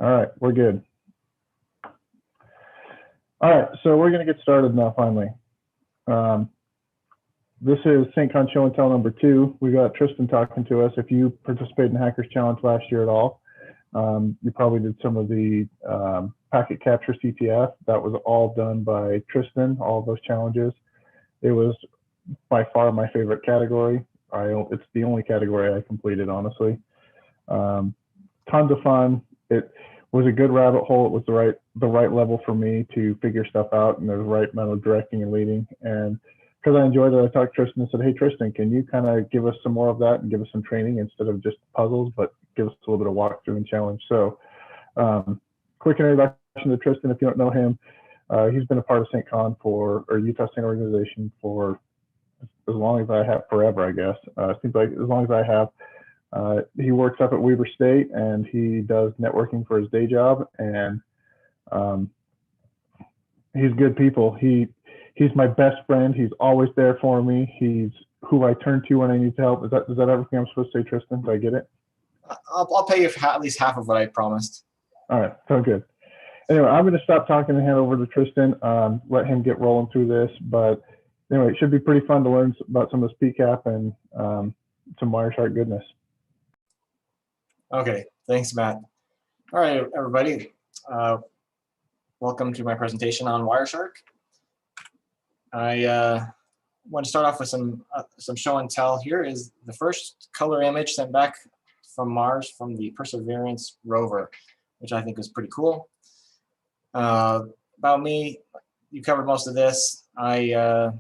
All right, we're good. All right, so we're going to get started now, finally. This is St. Con Show and Tell number 2. We got Tristan talking to us. If you participated in Hackers Challenge last year at all, you probably did some of the packet capture CTF. That was all done by Tristan, all of those challenges. It was by far my favorite category. It's the only category I completed, honestly. Tons of fun. It was a good rabbit hole. It was the right level for me to figure stuff out, and the right amount of directing and leading. And because I enjoyed it, I talked to Tristan and said, "Hey, Tristan, can you kind of give us some more of that and give us some training instead of just puzzles, but give us a little bit of walkthrough and challenge?" So, quick introduction to Tristan. If you don't know him, he's been a part of St. Con or Utah State Organization for as long as I have, forever, I guess. Seems like as long as I have. He works up at Weber State, and he does networking for his day job, and he's good people. He's my best friend. He's always there for me. He's who I turn to when I need help. Is that everything I'm supposed to say, Tristan? Did I get it? I'll pay you at least half of what I promised. All right, so good. Anyway, I'm going to stop talking and hand over to Tristan. Let him get rolling through this. But anyway, it should be pretty fun to learn about some of this PCAP and some Wireshark goodness. Okay, thanks, Matt. All right, everybody. Welcome to my presentation on Wireshark. I want to start off with some show and tell. Here is the first color image sent back from Mars from the Perseverance rover, which I think was pretty cool. About me, you covered most of this. I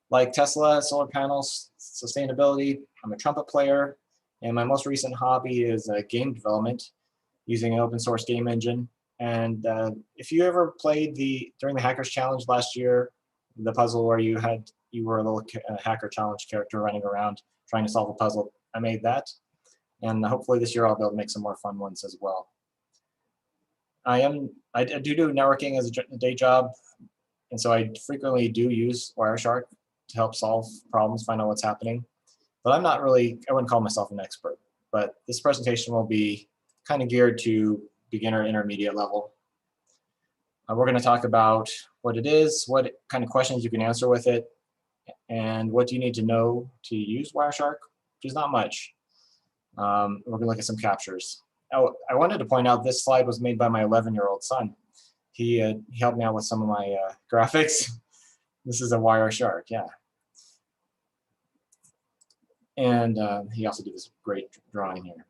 like Tesla, solar panels, sustainability. I'm a trumpet player, and my most recent hobby is game development using an open source game engine. And if you ever played during the Hackers Challenge last year, the puzzle where you were a little Hacker Challenge character running around trying to solve a puzzle, I made that. And hopefully this year I'll be able to make some more fun ones as well. I do networking as a day job, and so I frequently do use Wireshark to help solve problems, find out what's happening. But I wouldn't call myself an expert. But this presentation will be kind of geared to beginner intermediate level. We're going to talk about what it is, what kind of questions you can answer with it, and what do you need to know to use Wireshark, which is not much. We're going to look at some captures. Now, I wanted to point out this slide was made by my 11-year-old son. He helped me out with some of my graphics. This is a Wireshark, yeah. And he also did this great drawing here.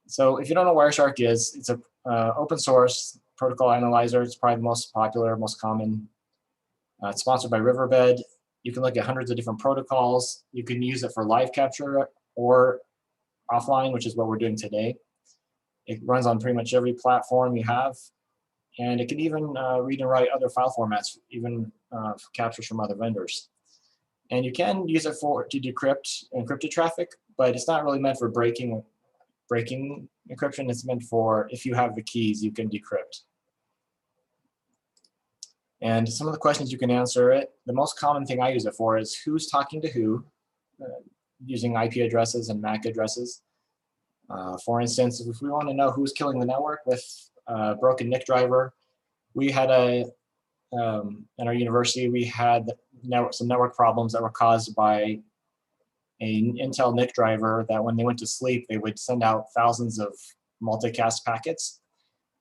So if you don't know what Wireshark is, it's an open source protocol analyzer. It's probably the most popular, most common. It's sponsored by Riverbed. You can look at hundreds of different protocols. You can use it for live capture or offline, which is what we're doing today. It runs on pretty much every platform you have. And it can even read and write other file formats, even captures from other vendors. And you can use it to decrypt encrypted traffic, but it's not really meant for breaking encryption. It's meant for, if you have the keys, you can decrypt. And some of the questions you can answer it, the most common thing I use it for is who's talking to who, using IP addresses and MAC addresses. For instance, if we want to know who's killing the network with a broken NIC driver, we had in our university, we had some network problems that were caused by an Intel NIC driver that when they went to sleep, they would send out thousands of multicast packets.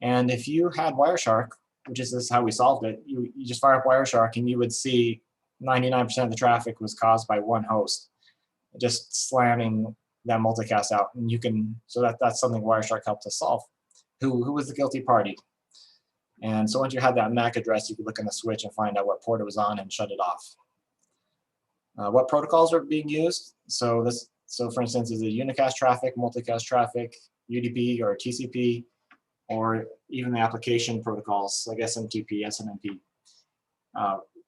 And if you had Wireshark, which is how we solved it, you just fire up Wireshark and you would see 99% of the traffic was caused by one host, just slamming that multicast out. And that's something Wireshark helped us solve. Who was the guilty party? And so once you had that MAC address, you could look in the switch and find out what port it was on and shut it off. What protocols are being used? So for instance, is it unicast traffic, multicast traffic, UDP or TCP, or even the application protocols like SMTP, SNMP.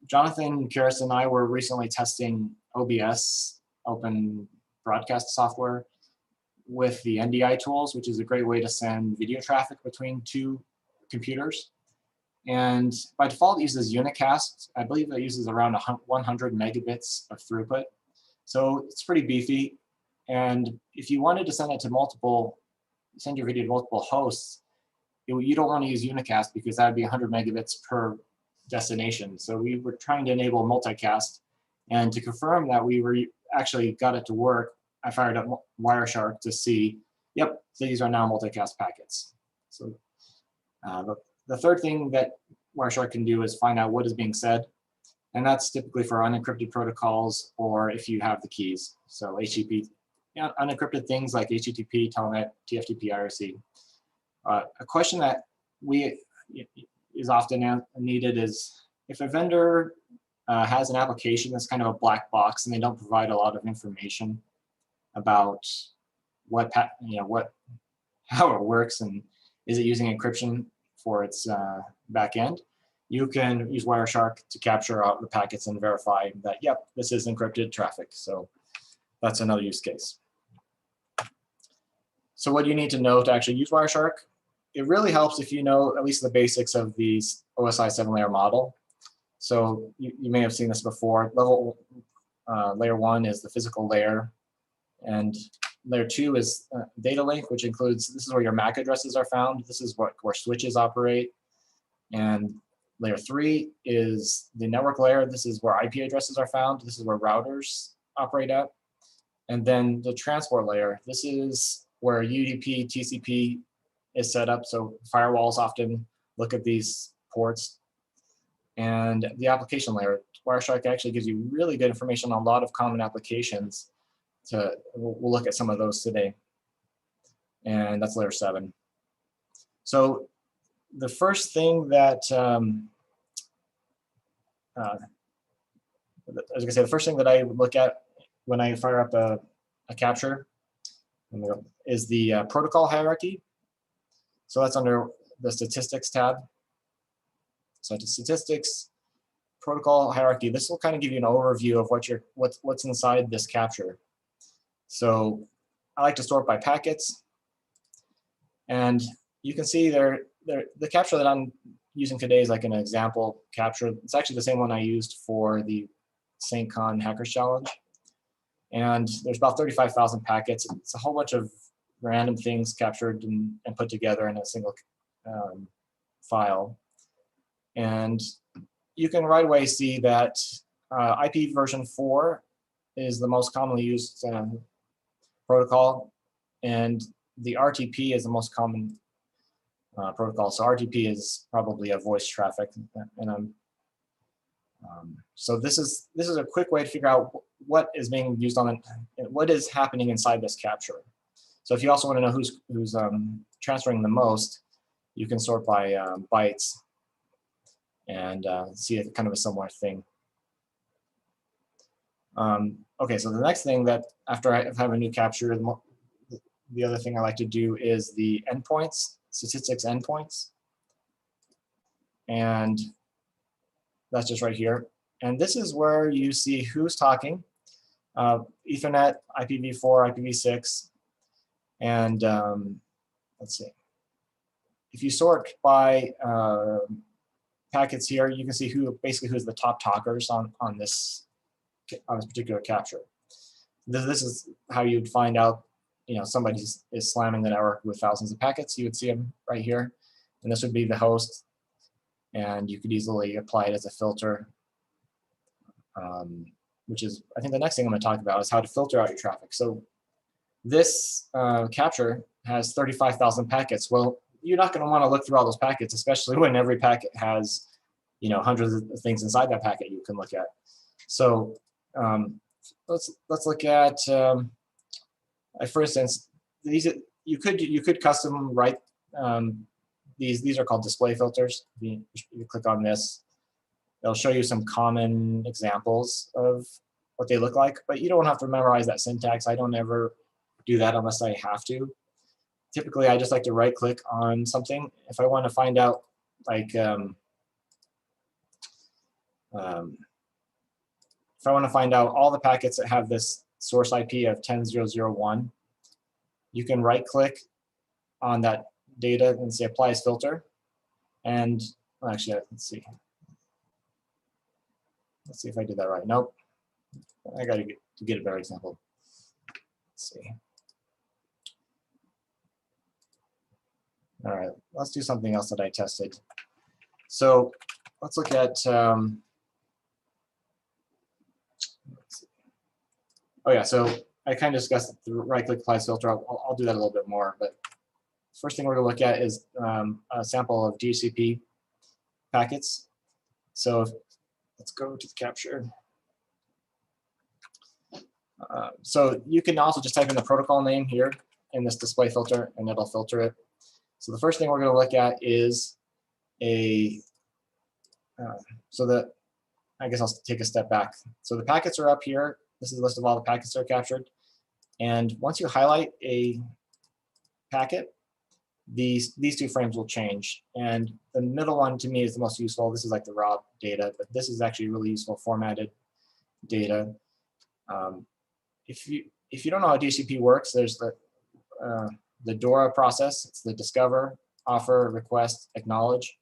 Jonathan Karras and I were recently testing OBS, Open Broadcast Software, with the NDI tools, which is a great way to send video traffic between two computers. And by default, it uses unicast. I believe it uses around 100 megabits of throughput. So it's pretty beefy. And if you wanted to send your video to multiple hosts, you don't want to use unicast because that would be 100 megabits per destination. So we were trying to enable multicast. And to confirm that we were actually got it to work, I fired up Wireshark to see, yep, these are now multicast packets. So the third thing that Wireshark can do is find out what is being said. And that's typically for unencrypted protocols or if you have the keys. So HTTP, unencrypted things like HTTP, Telnet, TFTP, IRC. A question that is often needed is if a vendor has an application that's kind of a black box and they don't provide a lot of information about how it works and is it using encryption for its back end, you can use Wireshark to capture out the packets and verify that, yep, this is encrypted traffic. So that's another use case. So what do you need to know to actually use Wireshark? It really helps if you know at least the basics of the OSI 7-layer model. So you may have seen this before. Layer 1 is the physical layer, and layer 2 is data link, which includes, this is where your MAC addresses are found. This is where switches operate. And layer 3 is the network layer. This is where IP addresses are found. This is where routers operate at. And then the transport layer, this is where UDP, TCP is set up. So firewalls often look at these ports. And the application layer, Wireshark actually gives you really good information on a lot of common applications. We'll look at some of those today. And that's layer 7. So the first thing that, as I say, the first thing that I look at when I fire up a capture is the protocol hierarchy. So that's under the statistics tab. So to statistics, protocol hierarchy, this will kind of give you an overview of what's inside this capture. So I like to sort by packets. And you can see the capture that I'm using today is like an example capture. It's actually the same one I used for the St. Con Hackers Challenge. And there's about 35,000 packets. It's a whole bunch of random things captured and put together in a single file. And you can right away see that IP version 4 is the most commonly used protocol, and the RTP is the most common protocol. So RTP is probably a voice traffic, and so this is a quick way to figure out what is being used on what is happening inside this capture. So if you also want to know who's transferring the most, you can sort by bytes and see kind of a similar thing. Okay, so the next thing that after I have a new capture, the other thing I like to do is the endpoints, statistics endpoints. And that's just right here. And this is where you see who's talking, Ethernet, IPv4, IPv6, and let's see. If you sort by packets here, you can see who's the top talkers on this particular capture. This is how you'd find out, somebody is slamming the network with thousands of packets. You would see them right here, and this would be the host, and you could easily apply it as a filter, which is, I think, the next thing I'm going to talk about is how to filter out your traffic. So this capture has 35,000 packets. Well, you're not going to want to look through all those packets, especially when every packet has, hundreds of things inside that packet you can look at. So let's look at, for instance, you could custom write these are called display filters. You click on this, it'll show you some common examples of what they look like, but you don't have to memorize that syntax. I don't ever do that unless I have to. Typically, I just like to right click on something. If I want to find out, like, if I want to find out all the packets that have this source IP of 10.0.0.1, you can right click on that data and say apply as filter. And well, actually, let's see. Let's see if I did that right. Nope. I got to get a better example. Let's see. All right, let's do something else that I tested. So let's look at, let's see. Oh yeah, so I kind of discussed the right-click applies filter. I'll do that a little bit more, but first thing we're going to look at is a sample of DHCP packets. So let's go to the capture. So you can also just type in the protocol name here in this display filter, and it'll filter it. So the first thing we're going to look at is I guess I'll take a step back. So the packets are up here. This is a list of all the packets that are captured. And once you highlight a packet, these two frames will change. And the middle one to me is the most useful. This is like the raw data, but this is actually really useful formatted data. If you don't know how DHCP works, there's the DORA process. It's the discover, offer, request, acknowledge.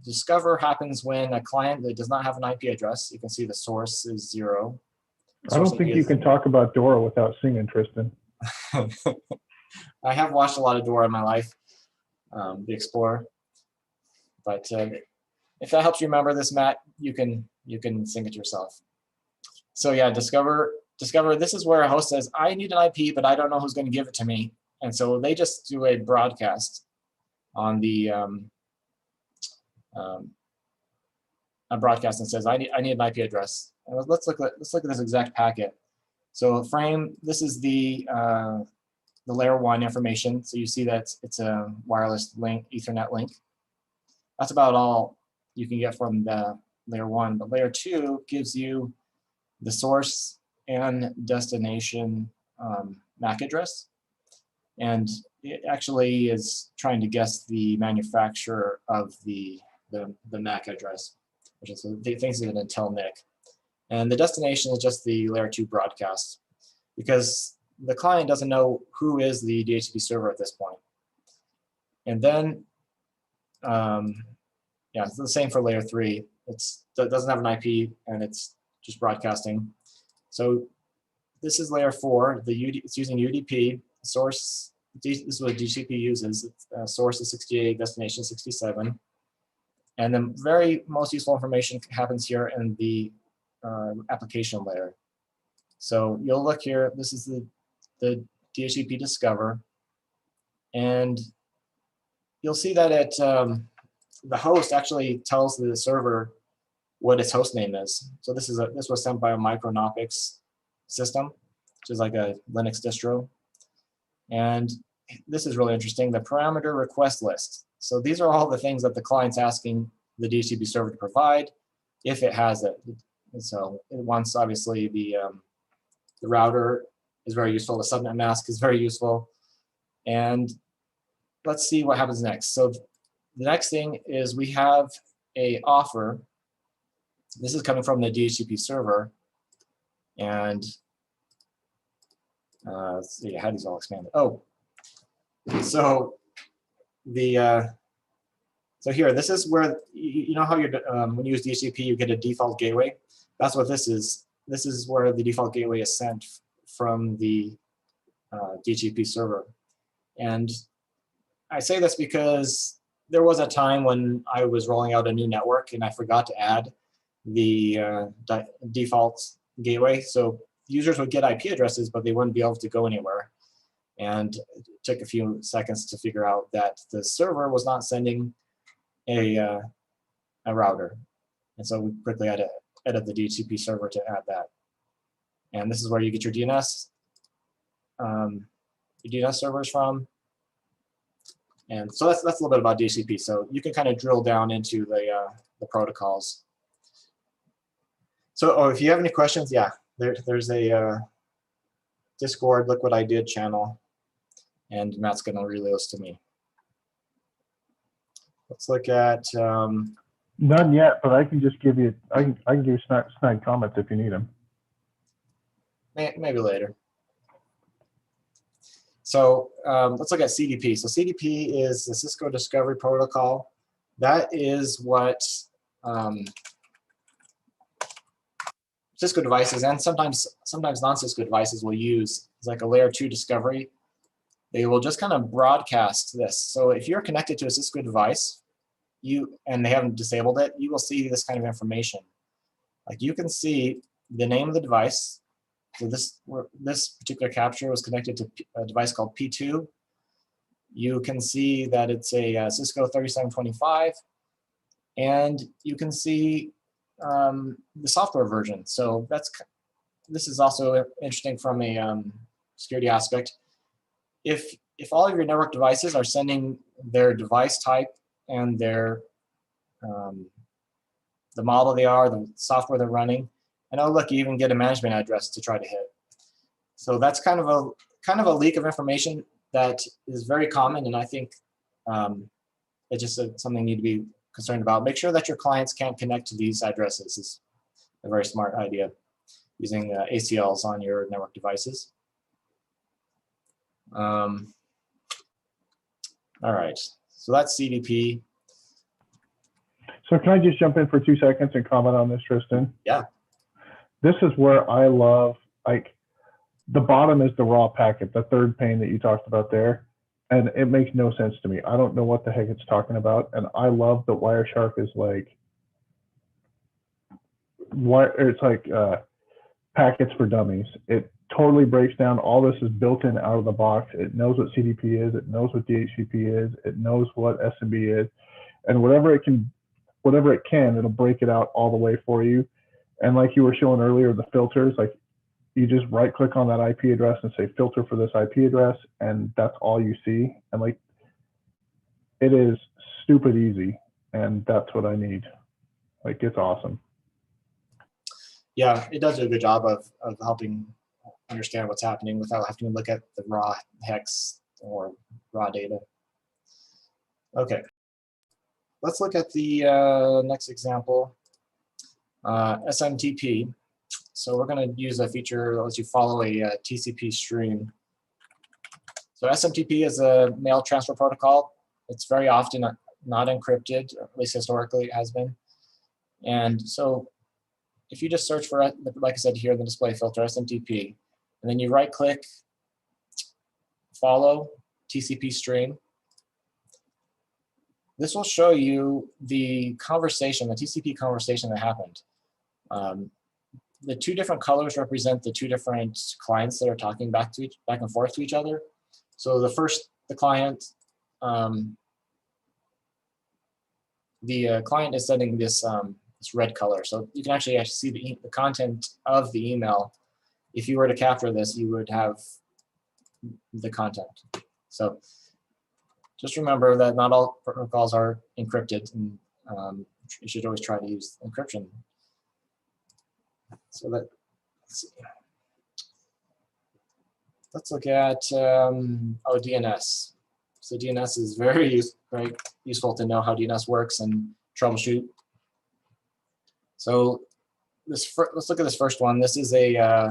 Discover happens when a client that does not have an IP address. You can see the source is 0. I don't think you can talk about DORA without singing, Tristan. I have watched a lot of DORA in my life, the Explorer. But if that helps you remember this, Matt, you can sing it yourself. So yeah, discover. This is where a host says, I need an IP, but I don't know who's going to give it to me. And so they just do a broadcast on the a broadcast and says, I need an IP address. And let's look at this exact packet. So frame, this is the layer 1 information. So you see that it's a wireless link, Ethernet link. That's about all you can get from the layer 1. But layer 2 gives you the source and destination MAC address. And it actually is trying to guess the manufacturer of the MAC address, which is things of an Intel NIC. And the destination is just the layer 2 broadcast, because the client doesn't know who is the DHCP server at this point. And then, yeah, it's the same for layer 3. It doesn't have an IP, and it's just broadcasting. So this is layer 4. It's using UDP. Source, this is what DHCP uses. Source is 68, destination 67. And the very most useful information happens here in the application layer. So you'll look here. This is the DHCP discover. And you'll see that the host actually tells the server what its host name is. So this was sent by a Micronopics system, which is like a Linux distro. And this is really interesting, the parameter request list. So these are all the things that the client's asking the DHCP server to provide if it has it. And so it wants, obviously, the router is very useful. The subnet mask is very useful. And let's see what happens next. So the next thing is we have a offer. This is coming from the DHCP server. And let's see, how these all expanded. Oh, so so here, this is where you know how when you use DHCP, you get a default gateway. That's what this is. This is where the default gateway is sent from the DHCP server. And I say this because there was a time when I was rolling out a new network and I forgot to add the default gateway. So users would get IP addresses, but they wouldn't be able to go anywhere. And it took a few seconds to figure out that the server was not sending a router. And so we quickly had to edit the DHCP server to add that. And this is where you get your DNS servers from. And so that's a little bit about DHCP. So you can kind of drill down into the protocols. So if you have any questions, yeah, there's a Discord, look what I did channel, and Matt's going to relay those to me. Let's look at. None yet, but I can just give you. I can give you snide comments if you need them. Maybe later. So let's look at CDP. So CDP is the Cisco Discovery Protocol. That is what Cisco devices and sometimes non-Cisco devices will use. It's like a layer 2 discovery they will just kind of broadcast this. So if you're connected to a Cisco device, and they haven't disabled it, you will see this kind of information. Like you can see the name of the device. So this particular capture was connected to a device called P2. You can see that it's a Cisco 3725, and you can see the software version. So this is also interesting from a security aspect. If all of your network devices are sending their device type and their the model they are, the software they're running, and oh look, you even get a management address to try to hit. So that's kind of a leak of information that is very common, and I think it's just something you need to be concerned about. Make sure that your clients can't connect to these addresses is a very smart idea, using ACLs on your network devices. All right, so that's CDP. So can I just jump in for 2 seconds and comment on this, Tristan? Yeah. This is where I love, like, the bottom is the raw packet, the third pane that you talked about there, and it makes no sense to me. I don't know what the heck it's talking about, and I love that Wireshark is like, it's like packets for dummies. It totally breaks down. All this is built in out of the box. It knows what CDP is. It knows what DHCP is. It knows what SMB is, and whatever it can, it'll break it out all the way for you. And like you were showing earlier, the filters, like you just right click on that IP address and say filter for this IP address, and that's all you see. And like, it is stupid easy, and that's what I need. Like, it's awesome. Yeah, it does do a good job of helping understand what's happening without having to look at the raw hex or raw data. Okay, let's look at the next example, SMTP. So we're going to use a feature that lets you follow a TCP stream. So SMTP is a mail transfer protocol. It's very often not encrypted, or at least historically it has been. And so if you just search for, like I said here in the display filter, SMTP, and then you right click, follow TCP stream, this will show you the conversation, the TCP conversation that happened. The two different colors represent the two different clients that are talking back and forth to each other. So the client is sending this this red color. So you can actually see the content of the email. If you were to capture this, you would have the content. So just remember that not all protocols are encrypted, and you should always try to use encryption. So let's see. Let's look at DNS. So DNS is very useful to know how DNS works and troubleshoot. So let's look at this first one. This is a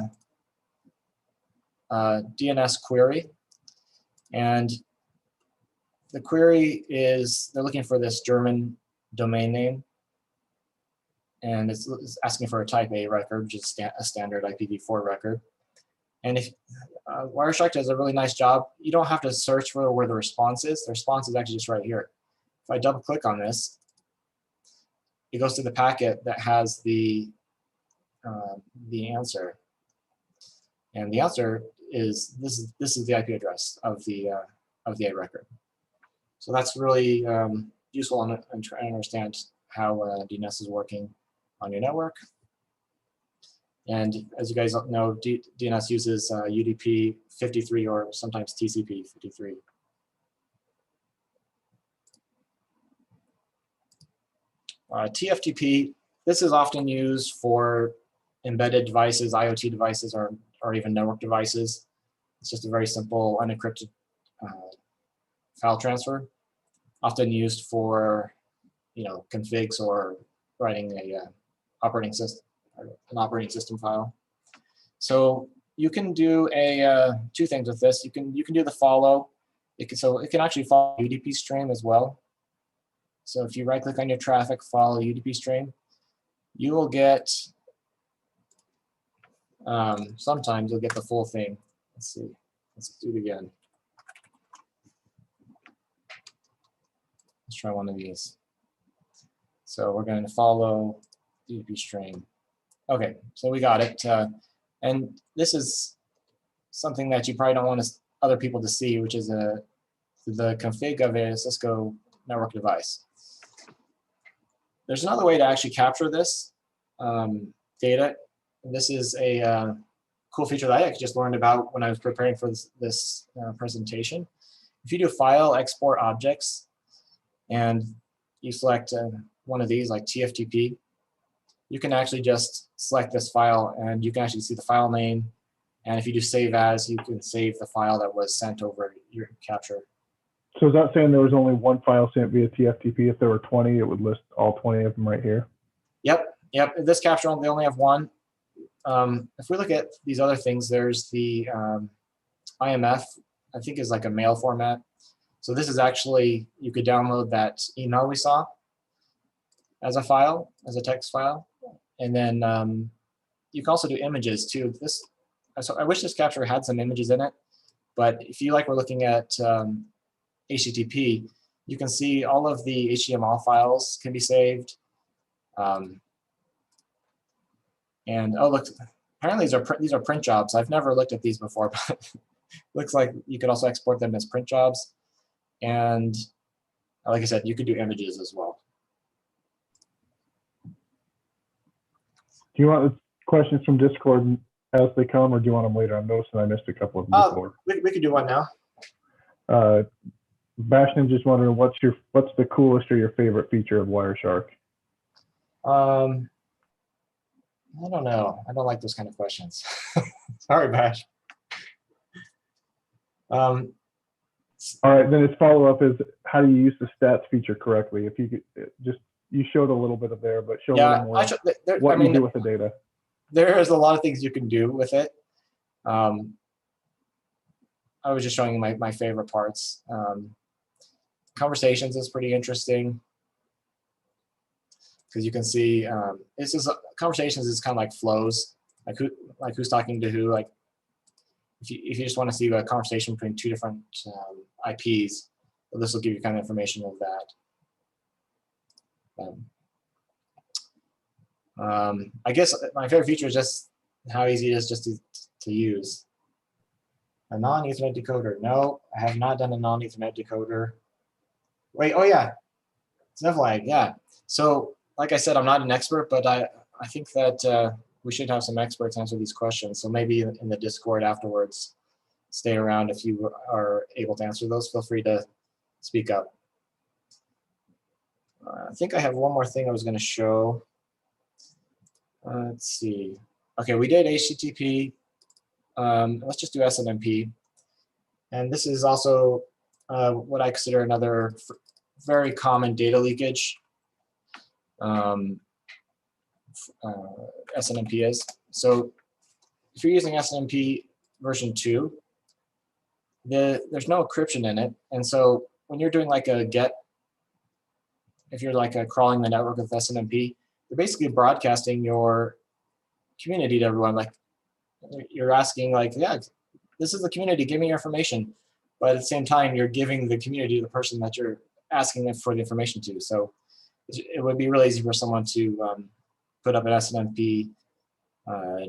DNS query, and the query is they're looking for this German domain name, and it's asking for a type A record, which is a standard IPv4 record. And if Wireshark does a really nice job, you don't have to search for where the response is. The response is actually just right here. If I double click on this, it goes to the packet that has the answer, and the answer is this is the IP address of the A record. So that's really useful in trying to understand how DNS is working on your network. And as you guys know, DNS uses UDP 53 or sometimes TCP 53. TFTP, this is often used for embedded devices, IoT devices, or even network devices. It's just a very simple unencrypted file transfer, often used for configs or writing an operating system file. So you can do two things with this. You can do the follow. It can actually follow UDP stream as well. So if you right click on your traffic, follow UDP stream, you will get sometimes you'll get the full thing. Let's see. Let's do it again. Let's try one of these. So we're going to follow DHCP string. Okay, so we got it. And this is something that you probably don't want other people to see, which is the config of a Cisco network device. There's another way to actually capture this data. This is a cool feature that I just learned about when I was preparing for this presentation. If you do file export objects and you select one of these like TFTP, you can actually just select this file and you can actually see the file name. And if you do save as, you can save the file that was sent over your capture. So is that saying there was only one file sent via TFTP? If there were 20, it would list all 20 of them right here? Yep. This capture, they only have one. If we look at these other things, there's the IMF, I think is like a mail format. So this is actually, you could download that email we saw as a file, as a text file. And then you can also do images too. So I wish this capture had some images in it, but if you we're looking at HTTP, you can see all of the HTML files can be saved. And oh, look, apparently these are print jobs. I've never looked at these before, but looks like you could also export them as print jobs. And like I said, you could do images as well. Do you want the questions from Discord as they come, or do you want them later? I'm noticing I missed a couple of them before. We could do one now. Bashman just wondering what's the coolest or your favorite feature of Wireshark? I don't know. I don't like those kind of questions. Sorry, Bash. All right, then his follow-up is how do you use the stats feature correctly? If you could you showed a little bit of there, but show a little more what you do with the data. There's a lot of things you can do with it. I was just showing you my favorite parts. Conversations is pretty interesting because you can see conversations is kind of like flows, like who's talking to who. Like if you just want to see a conversation between two different IPs, well, this will give you kind of information of that. I guess my favorite feature is just how easy it is just to use. A non-Ethernet decoder. No, I have not done a non-Ethernet decoder. Wait, oh yeah, it's Nevlag, yeah. So like I said, I'm not an expert, but I think that we should have some experts answer these questions. So maybe in the Discord afterwards, stay around if you are able to answer those. Feel free to speak up. I think I have one more thing I was going to show. Let's see. Okay, we did HTTP. Let's just do SNMP. And this is also what I consider another very common data leakage. SNMP is. So if you're using SNMP version 2, there's no encryption in it. And so when you're doing like a get, if you're crawling the network with SNMP, you're basically broadcasting your community to everyone. Like you're asking yeah, this is the community, give me your information. But at the same time, you're giving the community the person that you're asking them for the information to. So it would be really easy for someone to put up an SNMP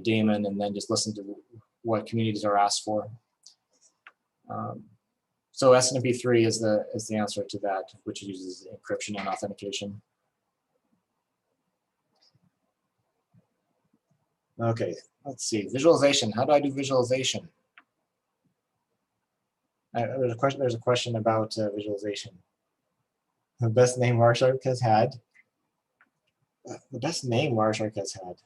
daemon and then just listen to what communities are asked for. So SNMP 3 is the answer to that, which uses encryption and authentication. Okay, let's see. Visualization. How do I do visualization? There's a question about visualization. The best name Wireshark has had. The best name Wireshark has had.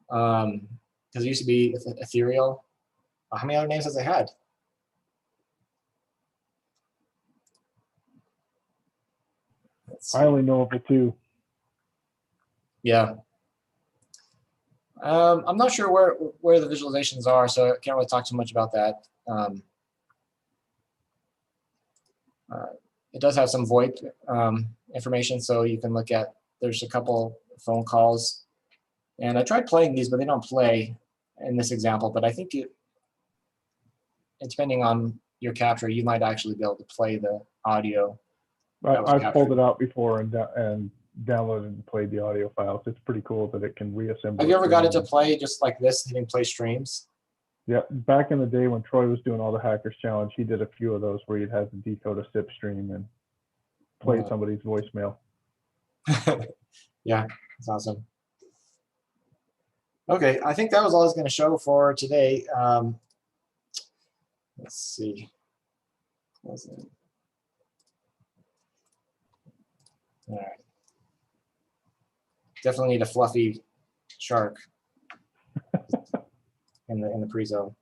Because it used to be ethereal. How many other names has it had? I only know of it too. Yeah. I'm not sure where the visualizations are, so I can't really talk too much about that. It does have some VoIP information, so you can look at, there's a couple phone calls. And I tried playing these, but they don't play in this example. But I think depending on your capture, you might actually be able to play the audio. I've pulled it out before and downloaded and played the audio files. It's pretty cool that it can reassemble. Have you ever got into play just like this, hitting play streams? Yeah, back in the day when Troy was doing all the Hackers Challenge, he did a few of those where you'd have to decode a SIP stream and play somebody's voicemail. Yeah, that's awesome. Okay, I think that was all I was going to show for today. Let's see. All right. Definitely need a fluffy shark in the pre-zone.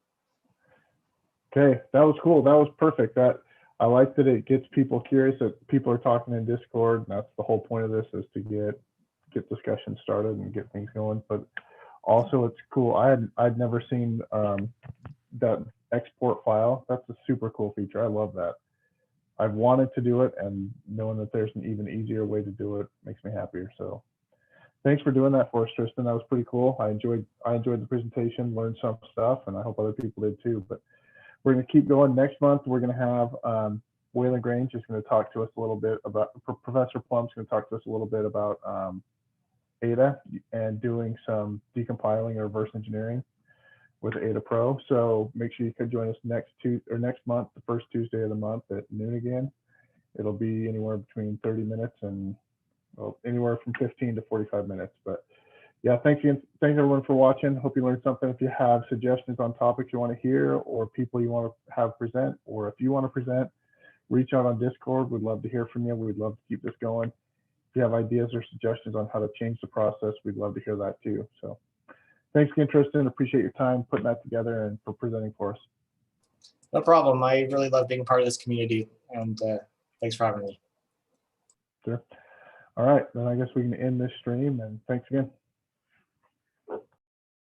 Okay, that was cool. That was perfect. I like that it gets people curious, that people are talking in Discord. And that's the whole point of this, is to get discussion started and get things going. But also, it's cool. I'd never seen that export file. That's a super cool feature. I love that. I've wanted to do it, and knowing that there's an even easier way to do it makes me happier. So thanks for doing that for us, Tristan. That was pretty cool. I enjoyed the presentation, learned some stuff, and I hope other people did too. But we're going to keep going. Next month, we're going to have Waylon Grange is going to talk to us a little bit about, Professor Plum's going to talk to us a little bit about Ada and doing some decompiling or reverse engineering with Ada Pro. So make sure you could join us next month, the first Tuesday of the month at noon again. It'll be anywhere between 30 minutes and anywhere from 15 to 45 minutes. But yeah, thanks everyone for watching. Hope you learned something. If you have suggestions on topics you want to hear, or people you want to have present, or if you want to present, reach out on Discord. We'd love to hear from you. We'd love to keep this going. If you have ideas or suggestions on how to change the process, we'd love to hear that too. So thanks again, Tristan. Appreciate your time putting that together and for presenting for us. No problem. I really love being part of this community, and thanks for having me. Sure. All right, then I guess we can end this stream, and thanks again.